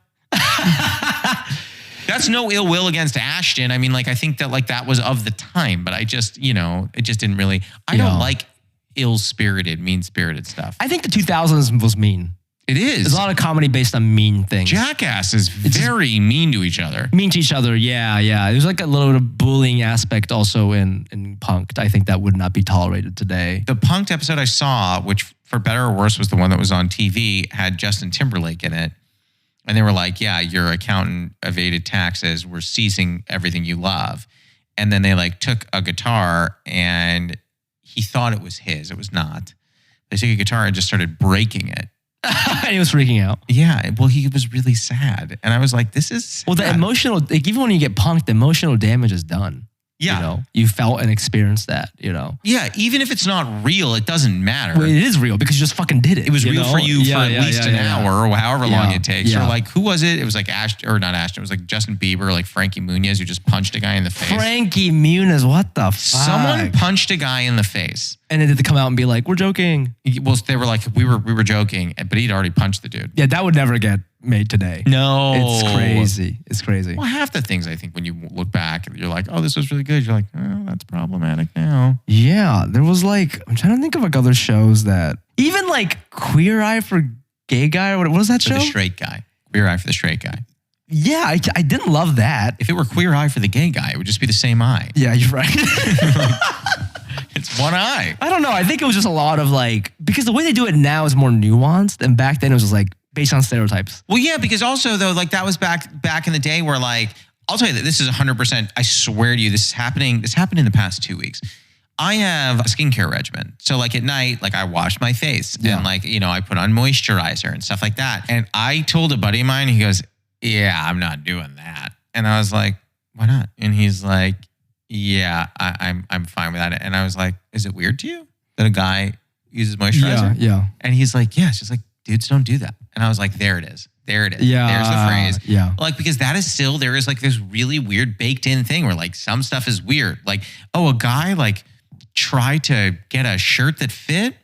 That's no ill will against Ashton. I mean, like, I think that like that was of the time, but I just, it just didn't really, I don't like ill-spirited, mean-spirited stuff. I think the 2000s was mean. It is. There's a lot of comedy based on mean things. Jackass is very mean to each other. Mean to each other, yeah. There's like a little bit of bullying aspect also in Punk'd. I think that would not be tolerated today. The Punk'd episode I saw, which for better or worse was the one that was on TV, had Justin Timberlake in it. And they were like, yeah, your accountant evaded taxes. We're seizing everything you love. And then they like took a guitar and he thought it was his. It was not. They took a guitar and just started breaking it. And he was freaking out. Yeah. Well, he was really sad. And I was like, this is sad. Well, the emotional, like even when you get punked, the emotional damage is done. Yeah. You felt and experienced that, Yeah, even if it's not real, it doesn't matter. Well, it is real because you just fucking did it. It was real for you for at least an hour or however long it takes. Yeah. Or like, who was it? It was like not Ashton. It was like Justin Bieber, like Frankie Muniz, who just punched a guy in the face. Frankie Muniz, what the fuck? Someone punched a guy in the face. And then did they come out and be like, we're joking? Well, they were like, we were joking, but he'd already punched the dude. Yeah, that would never get made today. No. It's crazy. Well, half the things I think when you look back, you're like, oh, this was really good. You're like, oh, that's problematic now. Yeah, there was like, I'm trying to think of like other shows that, even like Queer Eye for Gay Guy, or what was that show? For the Straight Guy. Queer Eye for the Straight Guy. Yeah, I didn't love that. If it were Queer Eye for the Gay Guy, it would just be the same eye. Yeah, you're right. It's one eye. I don't know. I think it was just a lot of like, because the way they do it now is more nuanced, and back then it was just like based on stereotypes. Well, yeah, because also though, like that was back in the day where like, I'll tell you that this is 100%, I swear to you, this happened in the past 2 weeks. I have a skincare regimen. So like at night, like I wash my face and like, I put on moisturizer and stuff like that. And I told a buddy of mine, he goes, yeah, I'm not doing that. And I was like, why not? And he's like, yeah, I'm fine with that. And I was like, is it weird to you that a guy uses moisturizer? Yeah. And he's like, yeah. It's just like, dudes don't do that. And I was like, there it is. There it is. Yeah. There's the phrase. Yeah. Like, because that is still, there is like this really weird baked in thing where like some stuff is weird. Like, oh, a guy like tried to get a shirt that fit.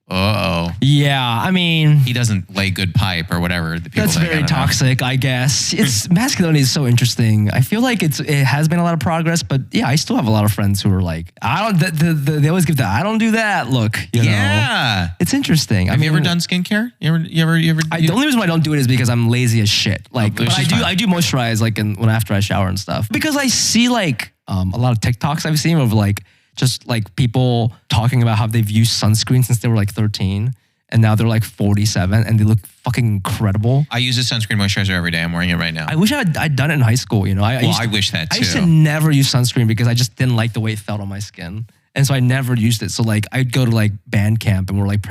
Uh-oh. Yeah, I mean, he doesn't lay good pipe or whatever. The people that's very toxic, I guess. It's masculinity is so interesting. I feel like it has been a lot of progress, but yeah, I still have a lot of friends who are like, I don't. They always give the I don't do that look. You know? It's interesting. Have you ever done skincare? You ever? The only reason why I don't do it is because I'm lazy as shit. Like, but I do moisturize like when after I shower and stuff, because I see like a lot of TikToks I've seen of like. Just like people talking about how they've used sunscreen since they were like 13 and now they're like 47 and they look fucking incredible. I use a sunscreen moisturizer every day. I'm wearing it right now. I wish I'd done it in high school, I wish that too. I used to never use sunscreen because I just didn't like the way it felt on my skin. And so I never used it. So like I'd go to like band camp and we're like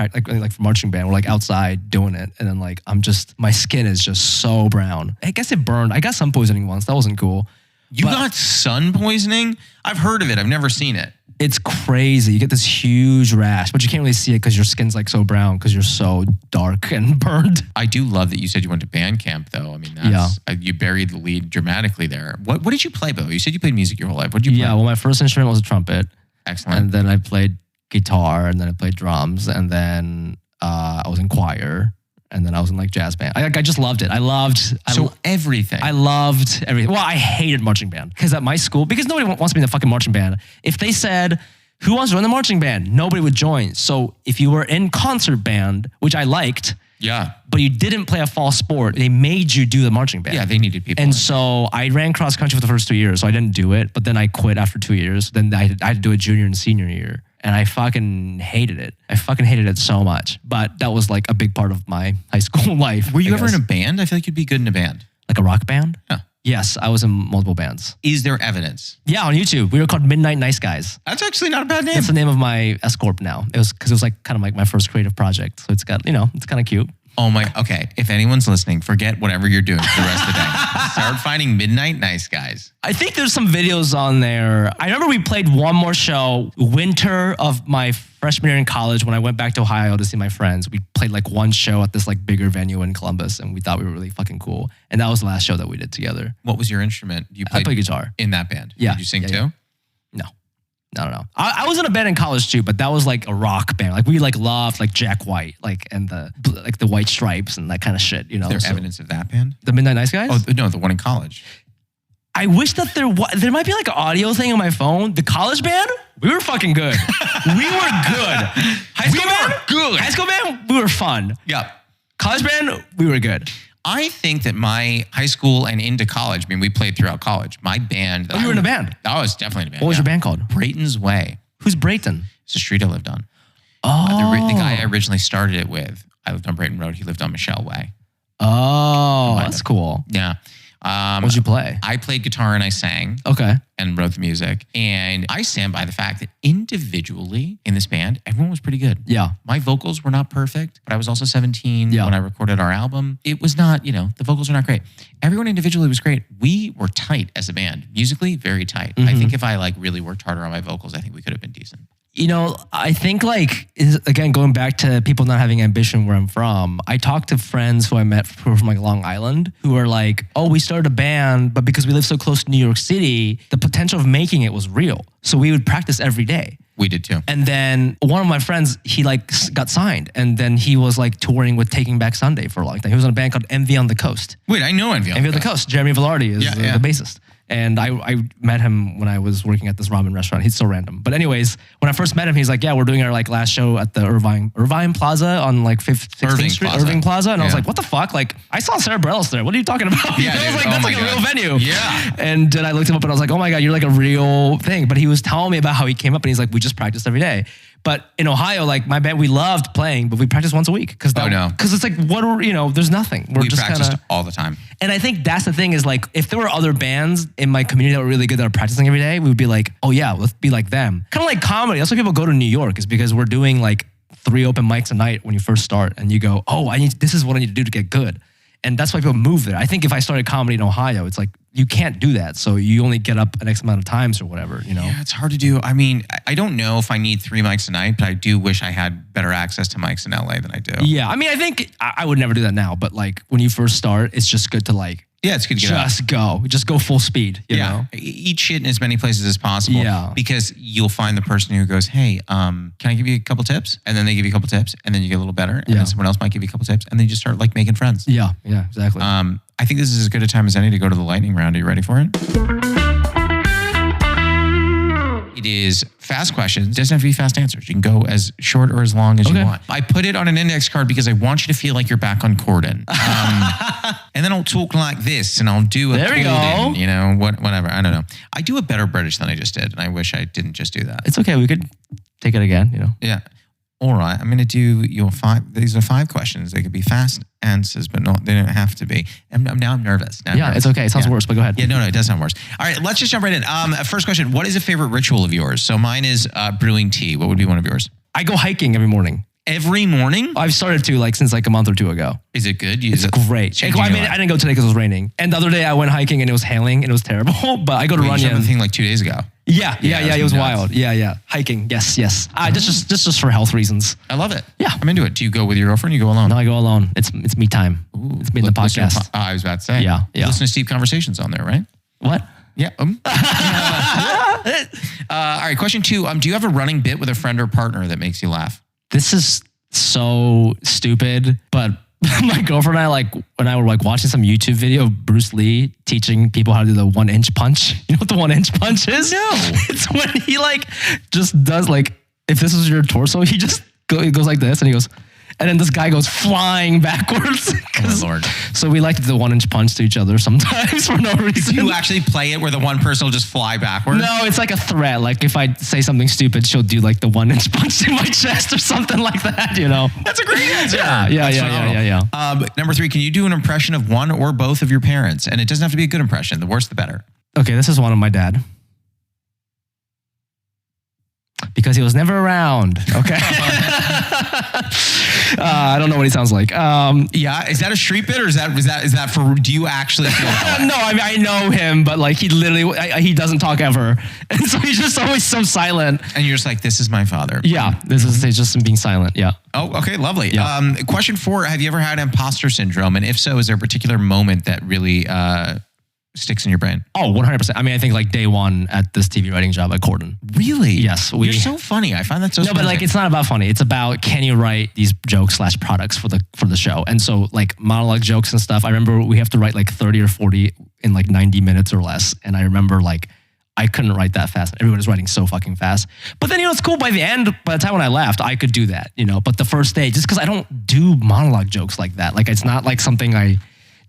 for marching band, we're like outside doing it. And then like my skin is just so brown. I guess it burned. I got sun poisoning once. That wasn't cool. You got sun poisoning? I've heard of it. I've never seen it. It's crazy. You get this huge rash, but you can't really see it because your skin's like so brown because you're so dark and burned. I do love that you said you went to band camp, though. I mean, you buried the lead dramatically there. What did you play, Bill? You said you played music your whole life. What did you play? Yeah, well, my first instrument was a trumpet. Excellent. And then I played guitar, and then I played drums, and then I was in choir. And then I was in like jazz band. I just loved it. Everything. I loved everything. Well, I hated marching band because at my school, because nobody wants to be in the fucking marching band. If they said, who wants to join the marching band? Nobody would join. So if you were in concert band, which I liked, Yeah. but you didn't play a fall sport. They made you do the marching band. Yeah, they needed people. And so I ran cross country for the first 2 years, so I didn't do it. But then I quit after 2 years. Then I had to do it junior and senior year. And I fucking hated it. I fucking hated it so much. But that was like a big part of my high school life. Were you ever in a band? I feel like you'd be good in a band. Like a rock band? Yeah. Yes, I was in multiple bands. Is there evidence? Yeah, on YouTube. We were called Midnight Nice Guys. That's actually not a bad name. That's the name of my S Corp now. It was because it was like kind of like my first creative project. So it's got, it's kind of cute. Oh my, okay. If anyone's listening, forget whatever you're doing for the rest of the day. Start finding Midnight Nice Guys. I think there's some videos on there. I remember we played one more show, winter of my freshman year in college when I went back to Ohio to see my friends. We played like one show at this like bigger venue in Columbus and we thought we were really fucking cool. And that was the last show that we did together. What was your instrument? You I played guitar. In that band? Yeah. Did you sing too? Yeah. No. I was in a band in college too, but that was like a rock band. Like we like loved like Jack White, like and the White Stripes and that kind of shit. Is there evidence of that band? The Midnight Nice Guys? Oh no, the one in college. I wish that there might be like an audio thing on my phone. The college band, we were fucking good. We were good. High school band, we were fun. Yeah. College band, we were good. I think that my high school and into college, we played throughout college. My band. You were in a band? I was definitely in a band. What was your band called? Brayton's Way. Who's Brayton? It's a street I lived on. Oh. The guy I originally started it with, I lived on Brayton Road. He lived on Michelle Way. Oh, that's cool. Yeah. What'd you play? I played guitar and I sang. Okay. And wrote the music. And I stand by the fact that individually in this band, everyone was pretty good. Yeah. My vocals were not perfect, but I was also 17 when I recorded our album. It was not, the vocals are not great. Everyone individually was great. We were tight as a band. Musically, very tight. I think if I really worked harder on my vocals, I think we could have been decent. I think again, going back to people not having ambition where I'm from, I talked to friends who I met who were from like Long Island who are like, oh, we started a band, but because we live so close to New York City, the potential of making it was real. So we would practice every day. We did too. And then one of my friends, he got signed and then he was touring with Taking Back Sunday for a long time. He was in a band called Envy on the Coast. Wait, I know Envy on the Coast. Jeremy Velarde is the bassist. And I met him when I was working at this ramen restaurant. He's so random. But anyways, when I first met him, he's like, yeah, we're doing our last show at the Irvine Plaza on 16th Street. Irving Plaza. And I was like, what the fuck? I saw Sarah Bareilles there. What are you talking about? Yeah, I was like, that's a real venue. Yeah. And then I looked him up and I was like, oh my God, you're like a real thing. But he was telling me about how he came up and he's like, we just practiced every day. But in Ohio, my band, we loved playing, but we practiced once a week. Because it's there's nothing. We just practiced all the time. And I think that's the thing is if there were other bands in my community that were really good that are practicing every day, we would be like, oh yeah, let's be like them. Kind of like comedy. That's why people go to New York is because we're doing 3 open mics a night when you first start and you go, oh, this is what I need to do to get good. And that's why people move there. I think if I started comedy in Ohio, it's you can't do that. So you only get up an X amount of times or whatever, Yeah, it's hard to do. I don't know if I need 3 mics a night, but I do wish I had better access to mics in LA than I do. Yeah, I think I would never do that now, but when you first start, it's just good to it's good to get just go full speed, you know? Eat shit in as many places as possible. Yeah. Because you'll find the person who goes, hey, can I give you a couple tips? And then they give you a couple tips and then you get a little better. And then someone else might give you a couple tips and then you just start making friends. Yeah, exactly. I think this is as good a time as any to go to the lightning round. Are you ready for it? It is fast questions. It doesn't have to be fast answers. You can go as short or as long as you want. I put it on an index card because I want you to feel like you're back on Corden. And then I'll talk like this and I'll do a Corden, whatever. I don't know. I do a better British than I just did. And I wish I didn't just do that. It's okay. We could take it again, Yeah. All right. I'm going to do your 5. These are 5 questions. They could be fast answers, but they don't have to be. I'm nervous. It's okay. It sounds worse, but go ahead. Yeah, no, it does sound worse. All right. Let's just jump right in. First question. What is a favorite ritual of yours? So mine is brewing tea. What would be one of yours? I go hiking every morning. Every morning? I've started to since a month or 2 ago. Is it good? It's great. I didn't go today because it was raining. And the other day I went hiking and it was hailing and it was terrible. But I go to Runyon. You did the thing 2 days ago. Yeah. It was wild. Yeah. Hiking. Yes. Just for health reasons. I love it. Yeah. I'm into it. Do you go with your girlfriend or you go alone? No, I go alone. It's me time. Ooh, it's me in the podcast. I was about to say. Yeah. Listen to Steve Conversations on there, right? What? Yeah. All right. Question 2. Do you have a running bit with a friend or partner that makes you laugh? This is so stupid, but my girlfriend and I were watching some YouTube video of Bruce Lee teaching people how to do the 1-inch punch. You know what the 1-inch punch is? No. It's when he just does if this is your torso, he just goes like this and he goes, And then this guy goes flying backwards. Oh, Lord. So we like to do the 1-inch punch to each other sometimes for no reason. Do you actually play it where the one person will just fly backwards? No, it's like a threat. Like if I say something stupid, she'll do like the 1-inch punch to my chest or something like that, you know? That's a great answer. Yeah. Number 3, can you do an impression of one or both of your parents? And it doesn't have to be a good impression. The worse, the better. Okay, this is one of my dad. Because he was never around. Okay. I don't know what he sounds like. Yeah, is that a street bit or is that for? Do you actually feel that way? No, I mean I know him, but like he literally he doesn't talk ever, and so he's just always so silent. And you're just like, this is my father. Yeah, this is just him being silent. Yeah. Oh, okay, lovely. Yeah. Question 4: have you ever had imposter syndrome? And if so, is there a particular moment that really sticks in your brain? Oh, 100%. I mean, I think like day one at this TV writing job at Corden. Really? Yes. You're so funny. I find that so. No, but like it's not about funny. It's about can you write these jokes / products for the show. And so like monologue jokes and stuff. I remember we have to write like 30 or 40 in like 90 minutes or less. And I remember like I couldn't write that fast. Everyone was writing so fucking fast. But then, you know, it's cool. By the end, by the time when I left, I could do that, you know. But the first day, just because I don't do monologue jokes like that, like it's not like something I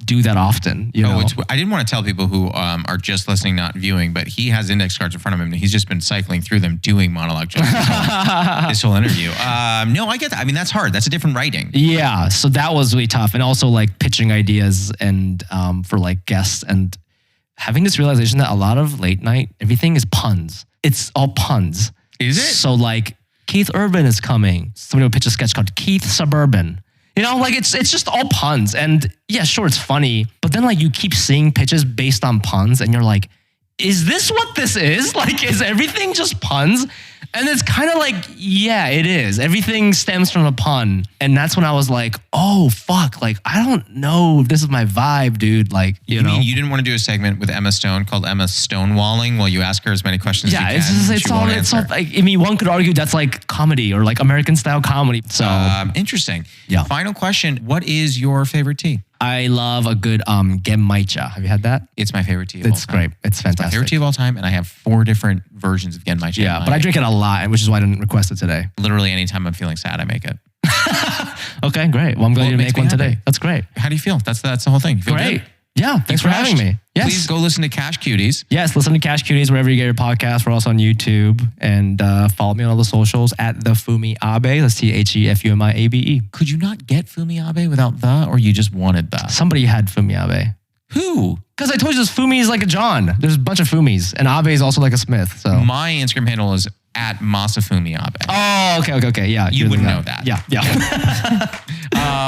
do that often, you know. I didn't want to tell people who are just listening, not viewing, but he has index cards in front of him and he's just been cycling through them doing monologue jokes this whole interview. No, I get that. I mean, that's hard. That's a different writing. Yeah, so that was really tough. And also like pitching ideas and for like guests and having this realization that a lot of late night, everything is puns. It's all puns. Is it? So like Keith Urban is coming. Somebody would pitch a sketch called Keith Suburban. You know, like it's just all puns. And yeah, sure, it's funny. But then like you keep seeing pitches based on puns and you're like, is this what this is? Like, is everything just puns? And it's kind of like, yeah, it is. Everything stems from a pun. And that's when I was like, oh, fuck. Like, I don't know if this is my vibe, dude. Like, you know. Mean you didn't want to do a segment with Emma Stone called Emma Stonewalling while you ask her as many questions as you can? Yeah, it's all like, I mean, one could argue that's like comedy or like American style comedy. So interesting. Yeah. Final question. What is your favorite tea? I love a good genmaicha. Have you had that? It's my favorite tea of all time. It's great. It's fantastic. It's my favorite tea of all time, and I have 4 different versions of genmaicha. Yeah, but I drink it a lot, which is why I didn't request it today. Literally anytime I'm feeling sad, I make it. Okay, great. Well, I'm glad you make one today. That's great. How do you feel? That's the whole thing. You feel great. Good? Yeah, thanks for having me. Yes. Please go listen to Cash Cuties. Yes, listen to Cash Cuties wherever you get your podcasts. We're also on YouTube. And follow me on all the socials at the Fumi Abe. That's THEFUMIABE. Could you not get Fumi Abe without the, or you just wanted the? Somebody had Fumi Abe. Who? Because I told you this Fumi is like a John. There's a bunch of Fumis. And Abe is also like a Smith. So my Instagram handle is at Masafumi Abe. Oh, okay. Yeah. You wouldn't know that. Yeah.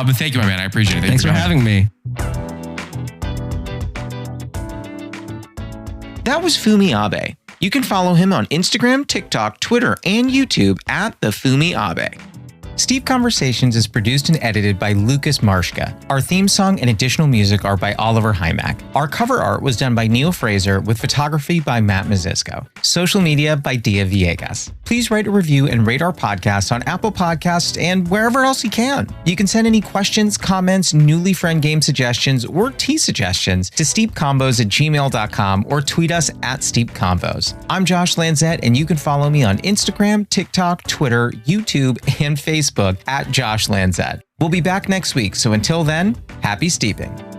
But thank you, my man. I appreciate it. Thanks for having me. That was Fumi Abe. You can follow him on Instagram, TikTok, Twitter, and YouTube at the Fumi Abe. Steve Conversations is produced and edited by Lucas Marshka. Our theme song and additional music are by Oliver Hymack. Our cover art was done by Neil Fraser with photography by Matt Mazisco. Social media by Dia Villegas. Please write a review and rate our podcast on Apple Podcasts and wherever else you can. You can send any questions, comments, newly friend game suggestions, or tea suggestions to steepcombos@gmail.com or tweet us at steepconvos. I'm Josh Lanzette, and you can follow me on Instagram, TikTok, Twitter, YouTube, and Facebook at Josh Lanzette. We'll be back next week, so until then, happy steeping.